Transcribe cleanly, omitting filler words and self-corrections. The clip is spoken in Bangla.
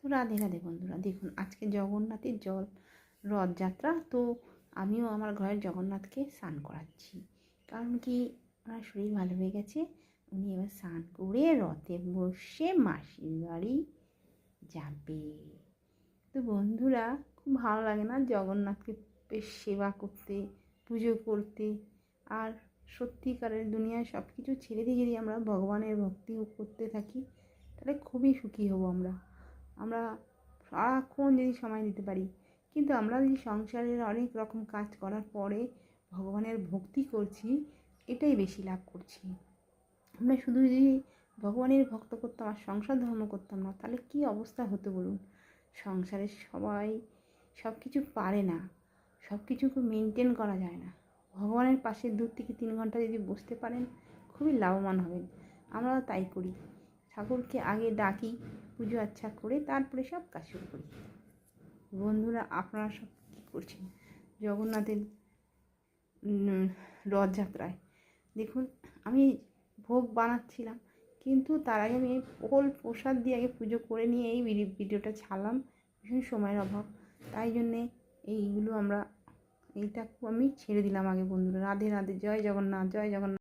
তো রাধে রাধে বন্ধুরা, দেখুন আজকে জগন্নাথের রথযাত্রা। তো আমিও আমার ঘরের জগন্নাথকে স্নান করাচ্ছি। কারণ কি, ওনার শরীর ভালো হয়ে গেছে। উনি এবার স্নান করে রথে বসে মাসির বাড়ি যাবে। তো বন্ধুরা, খুব ভালো লাগে না জগন্নাথকে বেশ সেবা করতে, পুজো করতে? আর সত্যিকারের দুনিয়ায় সব কিছু ছেড়ে দিয়ে যদি আমরা ভগবানের ভক্তি করতে থাকি, তাহলে খুবই সুখী হব আমরা সারাক্ষণ যদি সময় দিতে পারি। কিন্তু আমরা যদি সংসারের অনেক রকম কাজ করার পরে ভগবানের ভক্তি করছি, এটাই বেশি লাভ করছি। আমরা শুধু যদি ভগবানের ভক্ত করতাম আর সংসার ধর্ম করতাম না, তাহলে কী অবস্থা হতো বলুন। সংসারের সবাই সব কিছু পারে না, সব কিছুকে মেনটেন করা যায় না। ভগবানের পাশে 2 থেকে 3 ঘন্টা যদি বসতে পারেন, খুবই লাভবান হবেন। আমরা তাই করি, ঠাকুরকে আগে ডাকি, পুজো আচ্ছা করে তারপরে সব কাজ শুরু করি। বন্ধুরা, আপনারা সব কী করছেন জগন্নাথের রথযাত্রায়? দেখুন, আমি ভোগ বানাচ্ছিলাম, কিন্তু তার আগে আমি ফল প্রসাদ দিয়ে আগে পুজো করে নিয়ে এই ভিডিওটা ছাড়লাম। ভীষণ সময়ের অভাব, তাই জন্যে এইটা আমি ছেড়ে দিলাম আগে। বন্ধুরা, রাধে রাধে, জয় জগন্নাথ, জয় জগন্নাথ।